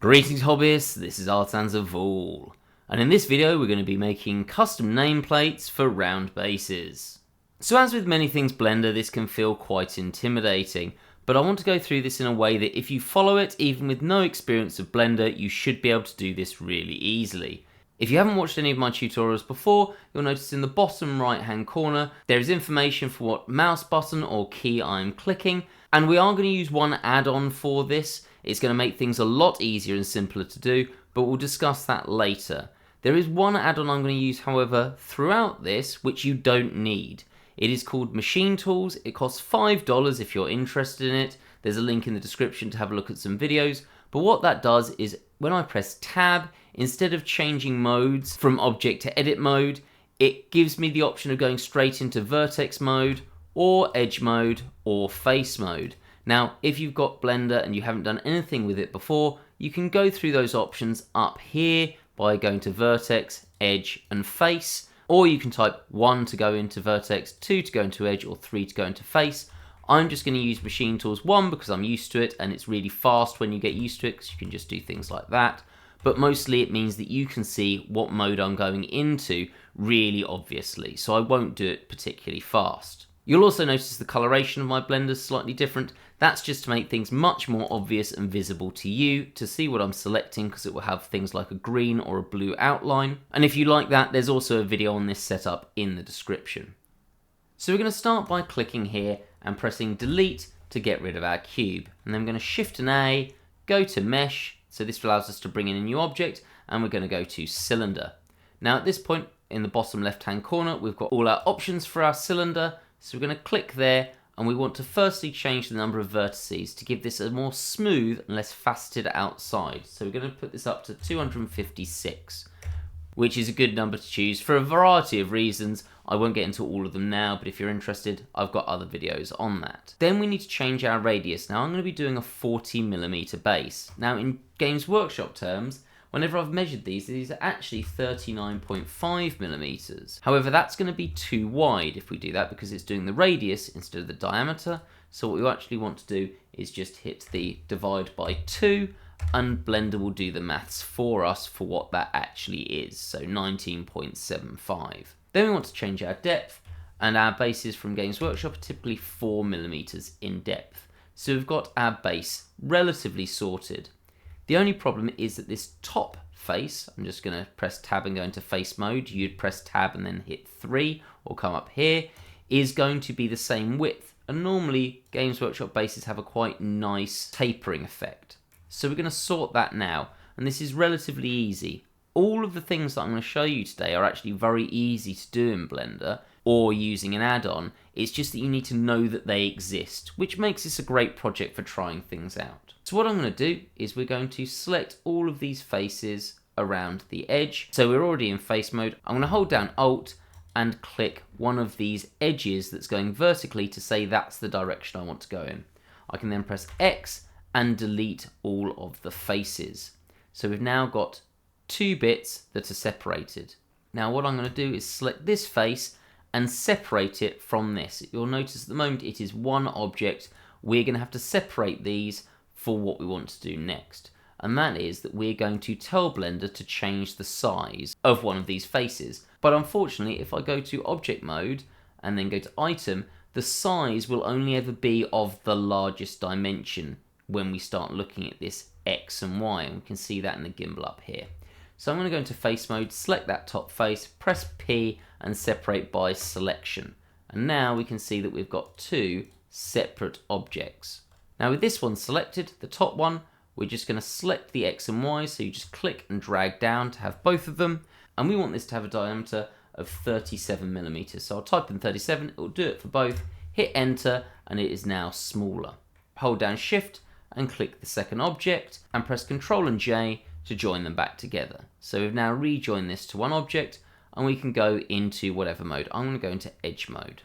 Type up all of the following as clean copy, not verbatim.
Greetings hobbyists, this is Add Ons of All, and in this video we're going to be making custom nameplates for round bases. So as with many things Blender, this can feel quite intimidating, but I want to go through this in a way that if you follow it, even with no experience of Blender, you should be able to do this really easily. If you haven't watched any of my tutorials before, you'll notice in the bottom right hand corner there is information for what mouse button or key I'm clicking, and we are going to use one add-on for this. It's going to make things a lot easier and simpler to do, but we'll discuss that later. There is one add-on I'm going to use, however, throughout this, which you don't need. It is called Machine Tools. It costs $5 if you're interested in it. There's a link in the description to have a look at some videos. But what that does is when I press Tab, instead of changing modes from object to edit mode, it gives me the option of going straight into vertex mode, or edge mode, or face mode. Now, if you've got Blender and you haven't done anything with it before, you can go through those options up here by going to vertex, edge, and face, or you can type 1 to go into vertex, 2 to go into edge, or 3 to go into face. I'm just going to use Machine Tools 1 because I'm used to it, and it's really fast when you get used to it because you can just do things like that. But mostly it means that you can see what mode I'm going into really obviously, so I won't do it particularly fast. You'll also notice the coloration of my blender is slightly different. That's just to make things much more obvious and visible to you to see what I'm selecting, because it will have things like a green or a blue outline. And if you like that, there's also a video on this setup in the description. So we're going to start by clicking here and pressing delete to get rid of our cube. And then we're going to shift an A, go to mesh, so this allows us to bring in a new object, and we're going to go to cylinder. Now at this point in the bottom left hand corner we've got all our options for our cylinder. So we're going to click there, and we want to firstly change the number of vertices to give this a more smooth and less faceted outside. So we're going to put this up to 256, which is a good number to choose for a variety of reasons. I won't get into all of them now, but if you're interested, I've got other videos on that. Then we need to change our radius. Now I'm going to be doing a 40mm base. Now in Games Workshop terms, whenever I've measured these are actually 39.5mm. However, that's going to be too wide if we do that because it's doing the radius instead of the diameter. So what we actually want to do is just hit the divide by 2, and Blender will do the maths for us for what that actually is. So 19.75. Then we want to change our depth, and our bases from Games Workshop are typically 4mm in depth. So we've got our base relatively sorted. The only problem is that this top face, I'm just going to press tab and go into face mode, you'd press tab and then hit 3 or come up here, is going to be the same width. And normally Games Workshop bases have a quite nice tapering effect. So we're going to sort that now, and this is relatively easy. All of the things that I'm going to show you today are actually very easy to do in Blender or using an add-on. It's just that you need to know that they exist, which makes this a great project for trying things out. So what I'm going to do is we're going to select all of these faces around the edge. So we're already in face mode. I'm going to hold down Alt and click one of these edges that's going vertically to say that's the direction I want to go in. I can then press X and delete all of the faces. So we've now got 2 bits that are separated. Now what I'm going to do is select this face and separate it from this. You'll notice at the moment it is one object. We're going to have to separate these for what we want to do next. And that is that we're going to tell Blender to change the size of one of these faces. But unfortunately, if I go to object mode and then go to item, the size will only ever be of the largest dimension when we start looking at this X and Y, and we can see that in the gimbal up here. So I'm going to go into face mode, select that top face, press P and separate by selection. And now we can see that we've got 2 separate objects. Now with this one selected, the top one, we're just going to select the X and Y, so you just click and drag down to have both of them. And we want this to have a diameter of 37mm. So I'll type in 37, it will do it for both, hit enter, and it is now smaller. Hold down Shift and click the second object and press Ctrl and J to join them back together. So we've now rejoined this to one object, and we can go into whatever mode. I'm going to go into edge mode.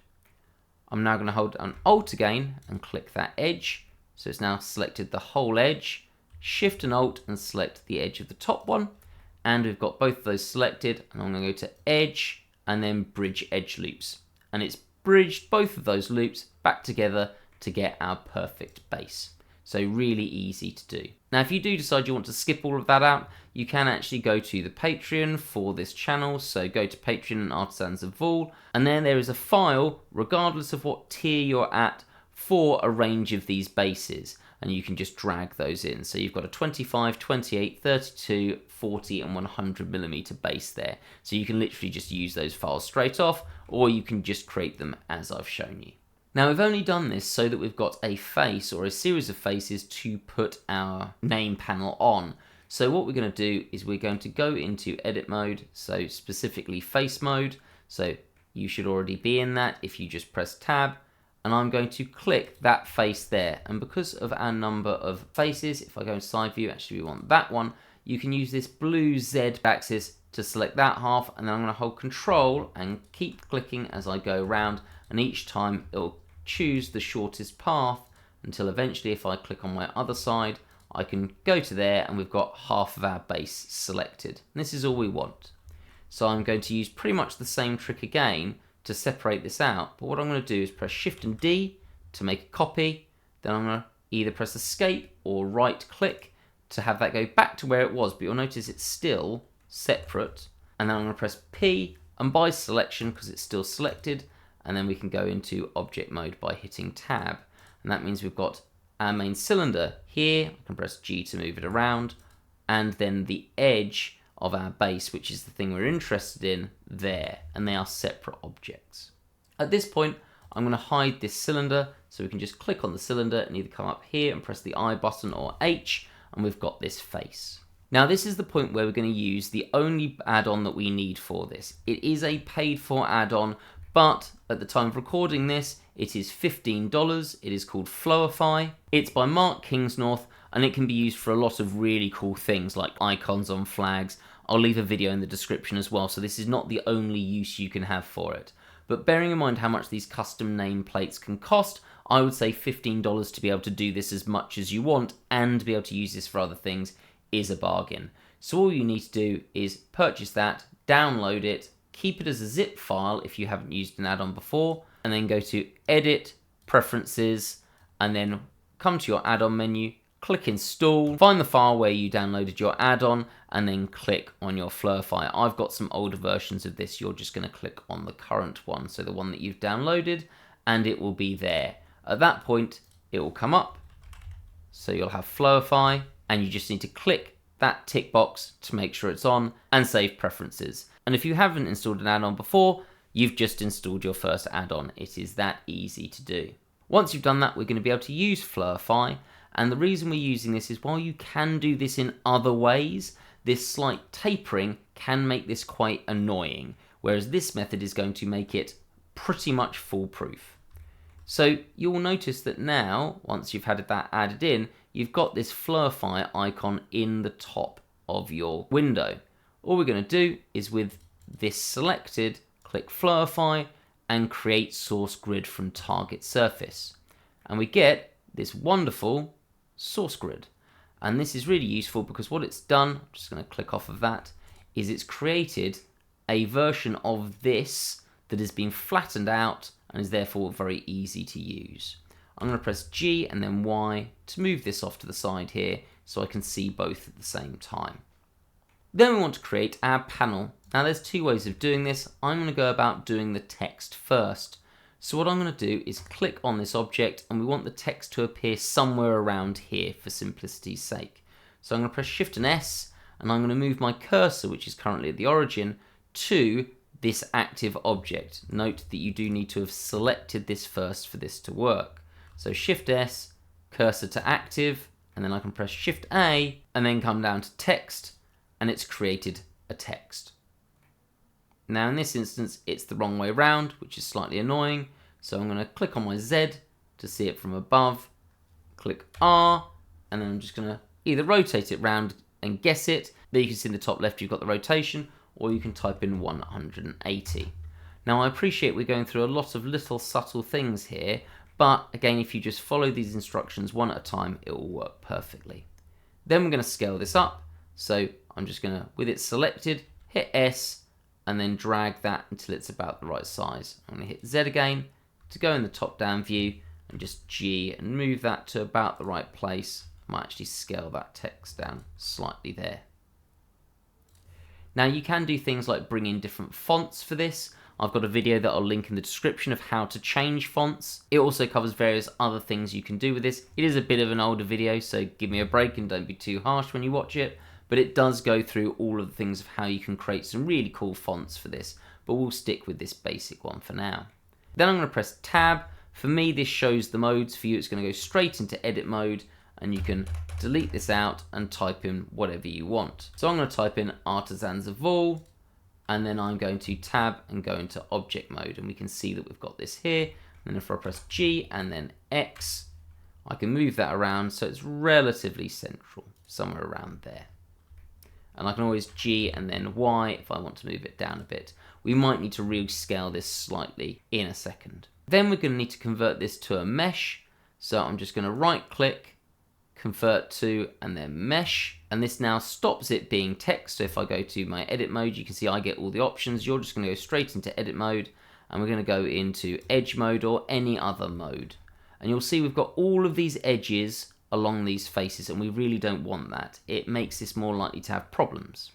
I'm now going to hold down Alt again and click that edge. So it's now selected the whole edge. Shift and Alt and select the edge of the top one. And we've got both of those selected, and I'm going to go to edge and then bridge edge loops. And it's bridged both of those loops back together to get our perfect base. So really easy to do. Now, if you do decide you want to skip all of that out, you can actually go to the Patreon for this channel. So go to Patreon and Artisans of Vaul, and then there is a file, regardless of what tier you're at, for a range of these bases. And you can just drag those in. So you've got a 25, 28, 32, 40 and 100mm base there. So you can literally just use those files straight off, or you can just create them as I've shown you. Now, we've only done this so that we've got a face or a series of faces to put our name panel on. So what we're going to do is we're going to go into edit mode, so specifically face mode. So you should already be in that if you just press tab. And I'm going to click that face there. And because of our number of faces, if I go in side view, actually we want that one, you can use this blue Z axis to select that half, and then I'm going to hold control and keep clicking as I go around, and each time it'll choose the shortest path until eventually if I click on my other side, I can go to there and we've got half of our base selected. And this is all we want. So I'm going to use pretty much the same trick again to separate this out, but what I'm going to do is press Shift and D to make a copy, then I'm going to either press Escape or right click to have that go back to where it was, but you'll notice it's still separate, and then I'm going to press P and by selection because it's still selected, and then we can go into object mode by hitting tab, and that means we've got our main cylinder here. I can press G to move it around, and then the edge of our base, which is the thing we're interested in, there, and they are separate objects. At this point, I'm going to hide this cylinder, so we can just click on the cylinder and either come up here and press the I button or H, and we've got this face. Now this is the point where we're going to use the only add-on that we need for this. It is a paid-for add-on, but at the time of recording this, it is $15. It is called Flowify. It's by Mark Kingsnorth, and it can be used for a lot of really cool things like icons on flags. I'll leave a video in the description as well, so this is not the only use you can have for it. But bearing in mind how much these custom nameplates can cost, I would say $15 to be able to do this as much as you want and be able to use this for other things is a bargain. So all you need to do is purchase that, download it, keep it as a zip file if you haven't used an add-on before, and then go to Edit, Preferences, and then come to your add-on menu, click Install, find the file where you downloaded your add-on, and then click on your Flowify. I've got some older versions of this. You're just going to click on the current one, so the one that you've downloaded, and it will be there. At that point, it will come up, so you'll have Flowify, and you just need to click that tick box to make sure it's on, and save preferences. And if you haven't installed an add-on before, you've just installed your first add-on. It is that easy to do. Once you've done that, we're going to be able to use Flowify, and the reason we're using this is while you can do this in other ways, this slight tapering can make this quite annoying, whereas this method is going to make it pretty much foolproof. So you'll notice that now, once you've had that added in, you've got this Flowify icon in the top of your window. All we're going to do is with this selected, click Flowify and create source grid from target surface. And we get this wonderful source grid. And this is really useful because what it's done, I'm just going to click off of that, is it's created a version of this that has been flattened out and is therefore very easy to use. I'm going to press G and then Y to move this off to the side here so I can see both at the same time. Then we want to create our panel. Now there's two ways of doing this. I'm going to go about doing the text first. So what I'm going to do is click on this object and we want the text to appear somewhere around here for simplicity's sake. So I'm going to press Shift and S and I'm going to move my cursor, which is currently at the origin, to this active object. Note that you do need to have selected this first for this to work. So Shift S, cursor to active, and then I can press Shift A and then come down to text, and it's created a text. Now in this instance it's the wrong way around, which is slightly annoying, so I'm going to click on my Z to see it from above, click R, and then I'm just going to either rotate it round and guess it. There you can see in the top left you've got the rotation, or you can type in 180. Now I appreciate we're going through a lot of little subtle things here, but again if you just follow these instructions one at a time it will work perfectly. Then we're going to scale this up, so I'm just going to, with it selected, hit S and then drag that until it's about the right size. I'm going to hit Z again to go in the top down view and just G and move that to about the right place. might actually scale that text down slightly there. Now you can do things like bring in different fonts for this. I've got a video that I'll link in the description of how to change fonts. It also covers various other things you can do with this. It is a bit of an older video, so give me a break and don't be too harsh when you watch it, but it does go through all of the things of how you can create some really cool fonts for this, but we'll stick with this basic one for now. Then I'm going to press Tab. For me, this shows the modes. For you, it's going to go straight into edit mode, and you can delete this out and type in whatever you want. So I'm going to type in Artisans of Wool, and then I'm going to tab and go into object mode, and we can see that we've got this here. And then if I press G and then X, I can move that around so it's relatively central, somewhere around there. And I can always G and then Y if I want to move it down a bit. We might need to rescale this slightly in a second. Then we're going to need to convert this to a mesh. So I'm just going to right click, convert to, and then mesh. And this now stops it being text. So if I go to my edit mode, you can see I get all the options. You're just going to go straight into edit mode, and we're going to go into edge mode or any other mode. And you'll see we've got all of these edges along these faces, and we really don't want that. It makes this more likely to have problems.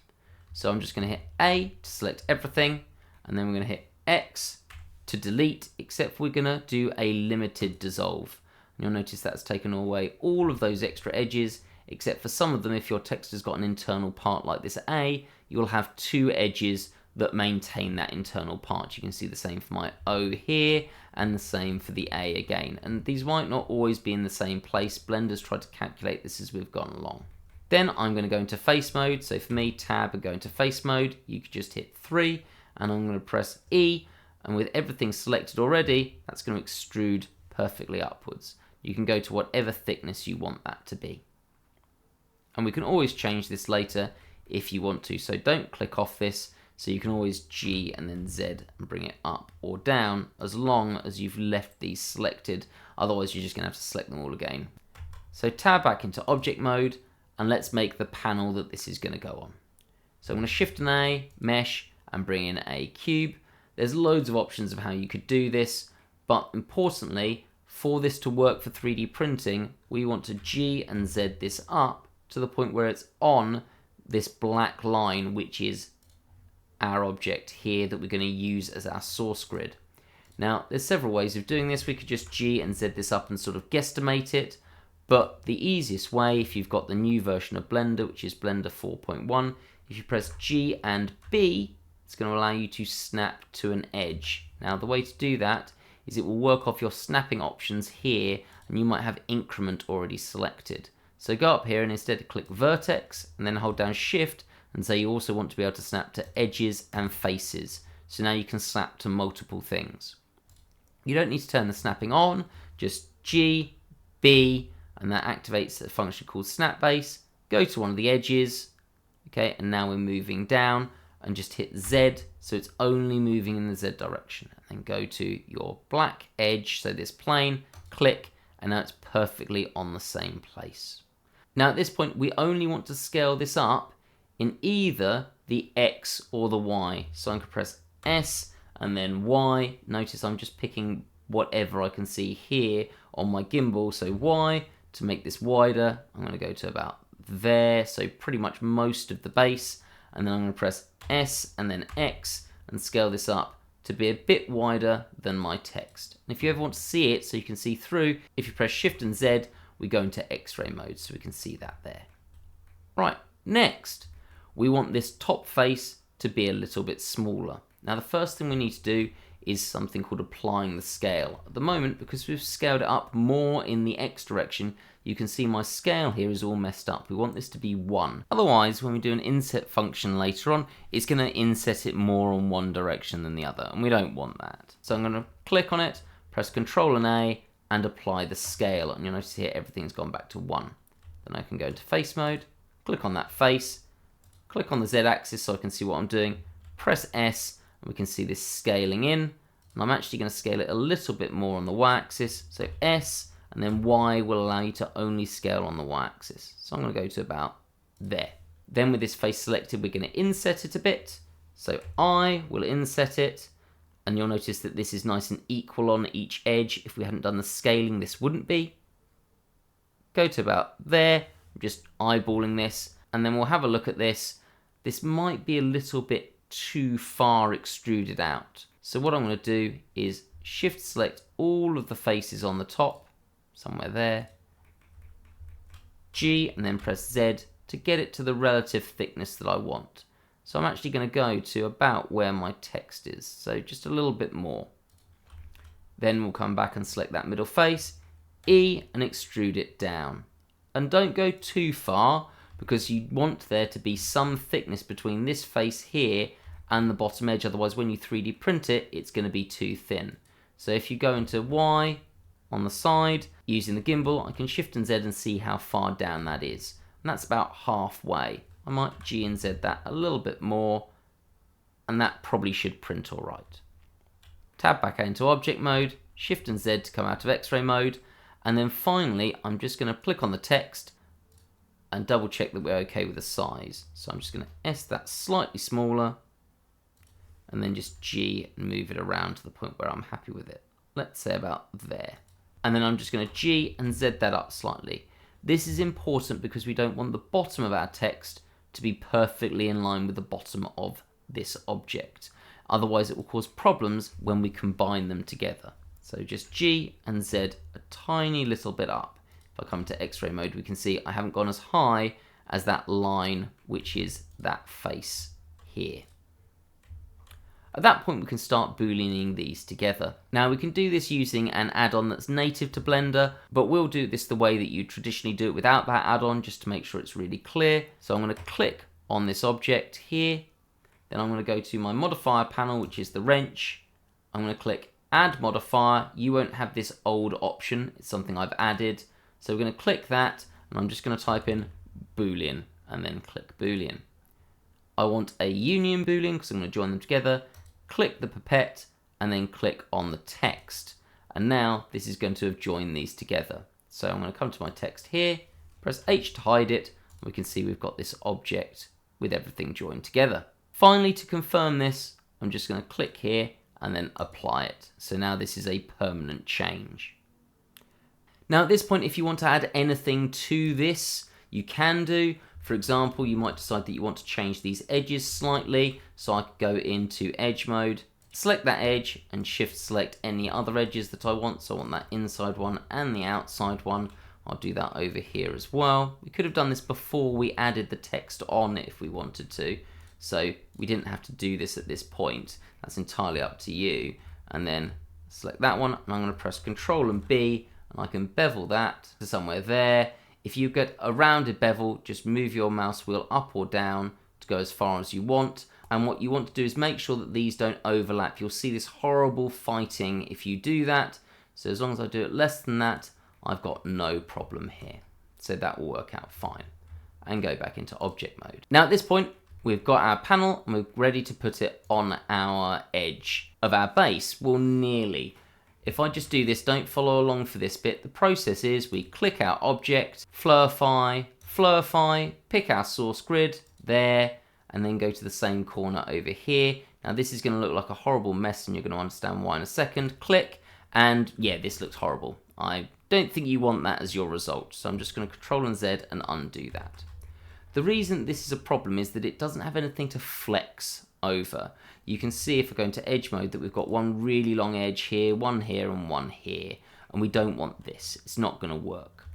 So I'm just going to hit A to select everything, and then we're going to hit X to delete, except we're going to do a limited dissolve. And you'll notice that's taken away all of those extra edges, except for some of them. If your text has got an internal part like this A, you'll have two edges that maintain that internal part. You can see the same for my O here, and the same for the A again. And these might not always be in the same place. Blender's tried to calculate this as we've gone along. Then I'm going to go into face mode. So for me, tab and go into face mode. You could just hit 3, and I'm going to press E, and with everything selected already, that's going to extrude perfectly upwards. You can go to whatever thickness you want that to be. And we can always change this later if you want to. So don't click off this. So you can always G and then Z and bring it up or down as long as you've left these selected. Otherwise, you're just going to have to select them all again. So tab back into object mode, and let's make the panel that this is going to go on. So I'm going to Shift and A, mesh, and bring in a cube. There's loads of options of how you could do this, but importantly, for this to work for 3D printing, we want to G and Z this up to the point where it's on this black line, which is our object here that we're going to use as our source grid. Now, there's several ways of doing this. We could just G and Z this up and sort of guesstimate it, but the easiest way, if you've got the new version of Blender, which is Blender 4.1, if you press G and B, it's going to allow you to snap to an edge. Now, the way to do that is it will work off your snapping options here, and you might have increment already selected. So go up here and instead click vertex, and then hold down Shift, and say you also want to be able to snap to edges and faces. So now you can snap to multiple things. You don't need to turn the snapping on, just G, B, and that activates a function called snap base. Go to one of the edges, okay, and now we're moving down, and just hit Z, so it's only moving in the Z direction. And then go to your black edge, so this plane, click, and now it's perfectly on the same place. Now at this point, we only want to scale this up in either the X or the Y. So I'm going to press S and then Y. Notice I'm just picking whatever I can see here on my gimbal. So Y, to make this wider, I'm going to go to about there. So pretty much most of the base. And then I'm going to press S and then X and scale this up to be a bit wider than my text. And if you ever want to see it so you can see through, if you press Shift and Z, we go into X-ray mode so we can see that there. Right, next, we want this top face to be a little bit smaller. Now the first thing we need to do is something called applying the scale. At the moment, because we've scaled it up more in the X direction, you can see my scale here is all messed up. We want this to be 1. Otherwise, when we do an inset function later on, it's going to inset it more on one direction than the other, and we don't want that. So I'm going to click on it, press Ctrl and A, and apply the scale. And you'll notice here everything's gone back to 1. Then I can go into face mode, click on that face, click on the Z axis so I can see what I'm doing, press S, and we can see this scaling in. And I'm actually going to scale it a little bit more on the Y axis. So S and then Y will allow you to only scale on the Y axis. So I'm going to go to about there. Then with this face selected, we're going to inset it a bit. So I will inset it. And you'll notice that this is nice and equal on each edge. If we hadn't done the scaling, this wouldn't be. go to about there. I'm just eyeballing this, and then we'll have a look at this. This might be a little bit too far extruded out. So what I'm going to do is shift select all of the faces on the top, somewhere there, G, and then press Z to get it to the relative thickness that I want. So I'm actually going to go to about where my text is, so just a little bit more. Then we'll come back and select that middle face, E, and extrude it down. And don't go too far, because you want there to be some thickness between this face here and the bottom edge, otherwise when you 3D print it, it's going to be too thin. So if you go into Y on the side, using the gimbal, I can Shift and Z and see how far down that is. And that's about halfway. I might G and Z that a little bit more, and that probably should print all right. Tab back out into object mode, Shift and Z to come out of X-ray mode, and then finally I'm just going to click on the text and double check that we're okay with the size. So I'm just going to S that slightly smaller, and then just G and move it around to the point where I'm happy with it. Let's say about there. And then I'm just going to G and Z that up slightly. This is important because we don't want the bottom of our text to be perfectly in line with the bottom of this object. Otherwise it will cause problems when we combine them together. So just G and Z a tiny little bit up. If I come to X-ray mode, we can see I haven't gone as high as that line, which is that face here. At that point we can start booleaning these together. Now we can do this using an add-on that's native to Blender, but we'll do this the way that you traditionally do it without that add-on, just to make sure it's really clear. So I'm going to click on this object here, then I'm going to go to my modifier panel, which is the wrench. I'm going to click add modifier. You won't have this old option, it's something I've added. So we're going to click that, and I'm just going to type in boolean and then click boolean. I want a union boolean because I'm going to join them together. Click the pipette and then click on the text, and now this is going to have joined these together. So I'm going to come to my text here, press H to hide it, and we can see we've got this object with everything joined together. Finally, to confirm this, I'm just going to click here and then apply it. So now this is a permanent change. Now at this point, if you want to add anything to this, you can do. For example, you might decide that you want to change these edges slightly, so I could go into edge mode, select that edge and shift select any other edges that I want. So I want that inside one and the outside one. I'll do that over here as well. We could have done this before we added the text on if we wanted to, so we didn't have to do this at this point. That's entirely up to you. And then select that one, and I'm going to press Ctrl and B, and I can bevel that to somewhere there. If you get a rounded bevel, just move your mouse wheel up or down to go as far as you want. And what you want to do is make sure that these don't overlap. You'll see this horrible fighting if you do that. So as long as I do it less than that, I've got no problem here. So that will work out fine. And go back into object mode. Now at this point, we've got our panel and we're ready to put it on our edge of our base. Well, nearly. If I just do this, don't follow along for this bit. The process is we click our object, flurify, pick our source grid there, and then go to the same corner over here. Now this is going to look like a horrible mess, and you're going to understand why in a second. Click, and yeah, this looks horrible. I don't think you want that as your result, so I'm just going to Ctrl and Z and undo that. The reason this is a problem is that it doesn't have anything to flex over. You can see if I go into edge mode that we've got one really long edge here, one here, and one here, and we don't want this. It's not going to work.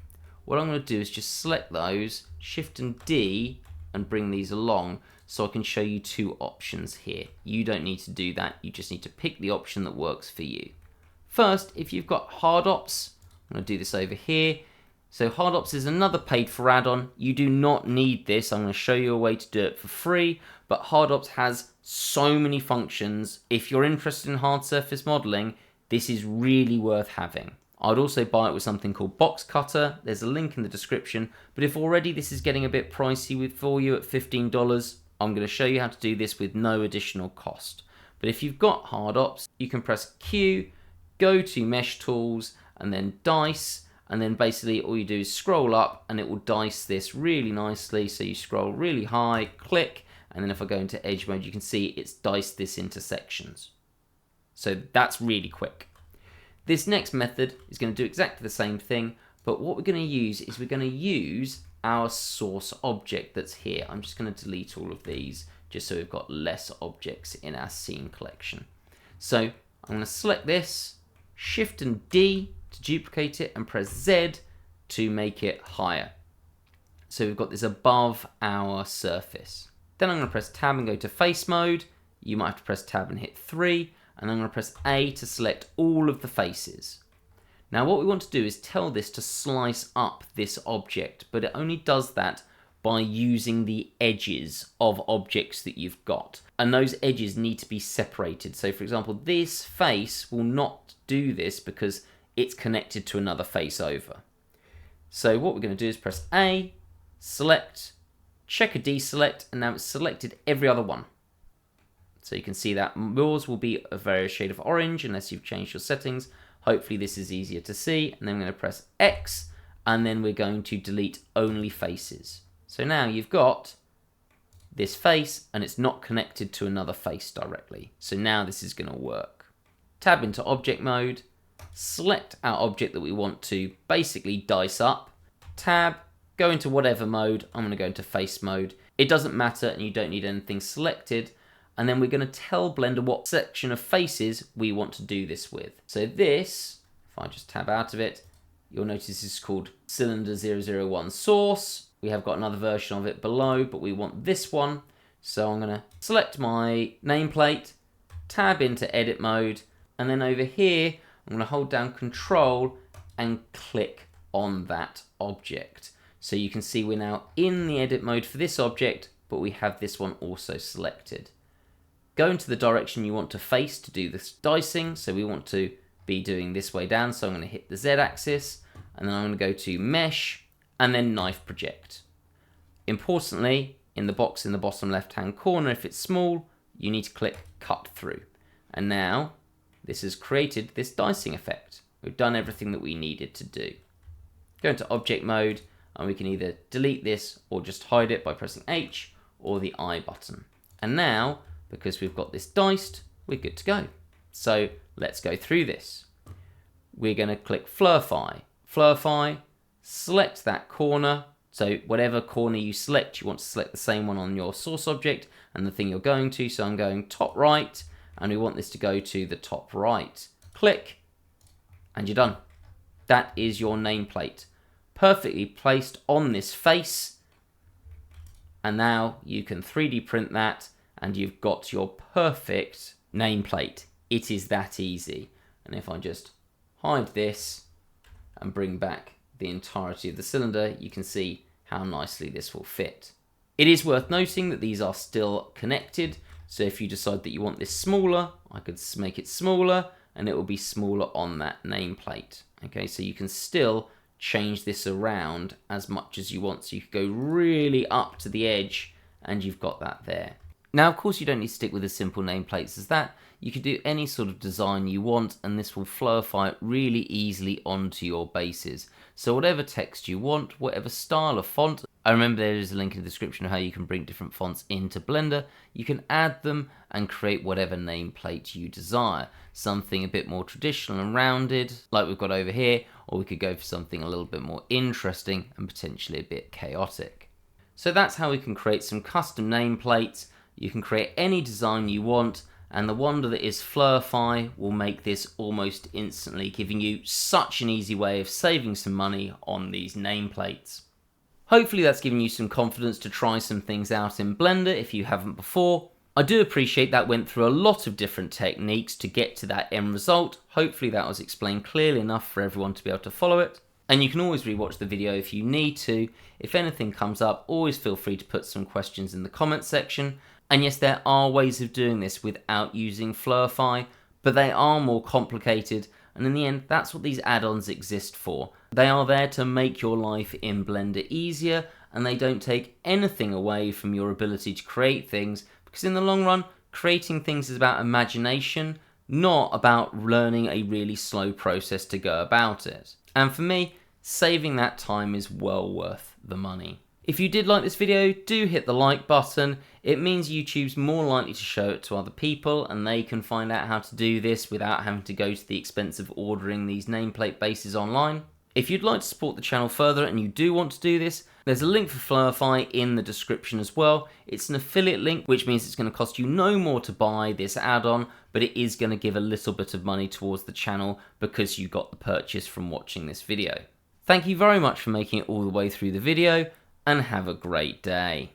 What I'm going to do is just select those, Shift and D, and bring these along so I can show you two options here. You don't need to do that, you just need to pick the option that works for you. First, if you've got hard ops, I'm going to do this over here. So hard ops is another paid for add-on. You do not need this. I'm going to show you a way to do it for free, but hard ops has so many functions. If you're interested in hard surface modeling, this is really worth having. I'd also buy it with something called Box Cutter. There's a link in the description, but if already this is getting a bit pricey for you at $15, I'm going to show you how to do this with no additional cost. But if you've got hard ops, you can press Q, go to Mesh Tools, and then Dice, and then basically all you do is scroll up and it will dice this really nicely. So you scroll really high, click, and then if I go into edge mode, you can see it's diced this into sections. So that's really quick. This next method is going to do exactly the same thing, But what we're going to use is we're going to use our source object that's here. I'm just going to delete all of these just so we've got less objects in our scene collection. So I'm going to select this, Shift and D to duplicate it, and press Z to make it higher. So we've got this above our surface. Then I'm going to press Tab and go to face mode. You might have to press Tab and hit 3, and I'm going to press A to select all of the faces. Now what we want to do is tell this to slice up this object, but it only does that by using the edges of objects that you've got. And those edges need to be separated. So for example, this face will not do this because it's connected to another face over. So what we're going to do is press A, select, check a deselect, and now it's selected every other one. So you can see that yours will be a various shade of orange unless you've changed your settings. Hopefully this is easier to see. And then I'm going to press X, and then we're going to delete only faces. So now you've got this face and it's not connected to another face directly. So now this is going to work. Tab into object mode, select our object that we want to basically dice up. Tab, go into whatever mode. I'm going to go into face mode. It doesn't matter and you don't need anything selected. And then we're going to tell Blender what section of faces we want to do this with. So this, if I just tab out of it, you'll notice this is called Cylinder 001 Source. We have got another version of it below, but we want this one. So I'm going to select my nameplate, tab into edit mode, and then over here, I'm going to hold down Control and click on that object. So you can see we're now in the edit mode for this object, but we have this one also selected. Go into the direction you want to face to do this dicing. So we want to be doing this way down. So I'm going to hit the Z axis, and then I'm going to go to Mesh, and then Knife Project. Importantly, in the box in the bottom left-hand corner, if it's small, you need to click Cut Through. And now this has created this dicing effect. We've done everything that we needed to do. Go into object mode, and we can either delete this or just hide it by pressing H or the I button. And now, because we've got this diced, we're good to go. So let's go through this. We're going to click Flurify. Flurify, select that corner. So whatever corner you select, you want to select the same one on your source object and the thing you're going to. So I'm going top right, and we want this to go to the top right. Click, and you're done. That is your nameplate, perfectly placed on this face. And now you can 3D print that, and you've got your perfect nameplate. It is that easy. And if I just hide this and bring back the entirety of the cylinder, you can see how nicely this will fit. It is worth noting that these are still connected. So if you decide that you want this smaller, I could make it smaller and it will be smaller on that nameplate. Okay, so you can still change this around as much as you want. So you could go really up to the edge and you've got that there. Now, of course, you don't need to stick with as simple nameplates as that. You could do any sort of design you want, and this will flowify it really easily onto your bases. So whatever text you want, whatever style of font, I remember there is a link in the description of how you can bring different fonts into Blender. You can add them and create whatever nameplate you desire. Something a bit more traditional and rounded, like we've got over here, or we could go for something a little bit more interesting and potentially a bit chaotic. So that's how we can create some custom nameplates. You can create any design you want, and the wonder that is Flurify will make this almost instantly, giving you such an easy way of saving some money on these nameplates. Hopefully that's given you some confidence to try some things out in Blender if you haven't before. I do appreciate that went through a lot of different techniques to get to that end result. Hopefully that was explained clearly enough for everyone to be able to follow it. And you can always rewatch the video if you need to. If anything comes up, always feel free to put some questions in the comments section. And yes, there are ways of doing this without using Flurify, but they are more complicated, and in the end, that's what these add-ons exist for. They are there to make your life in Blender easier, and they don't take anything away from your ability to create things, because in the long run, creating things is about imagination, not about learning a really slow process to go about it. And for me, saving that time is well worth the money. If you did like this video, do hit the like button. It means YouTube's more likely to show it to other people and they can find out how to do this without having to go to the expense of ordering these nameplate bases online. If you'd like to support the channel further and you do want to do this, there's a link for Flowify in the description as well. It's an affiliate link, which means it's going to cost you no more to buy this add-on, but it is going to give a little bit of money towards the channel because you got the purchase from watching this video. Thank you very much for making it all the way through the video, and have a great day.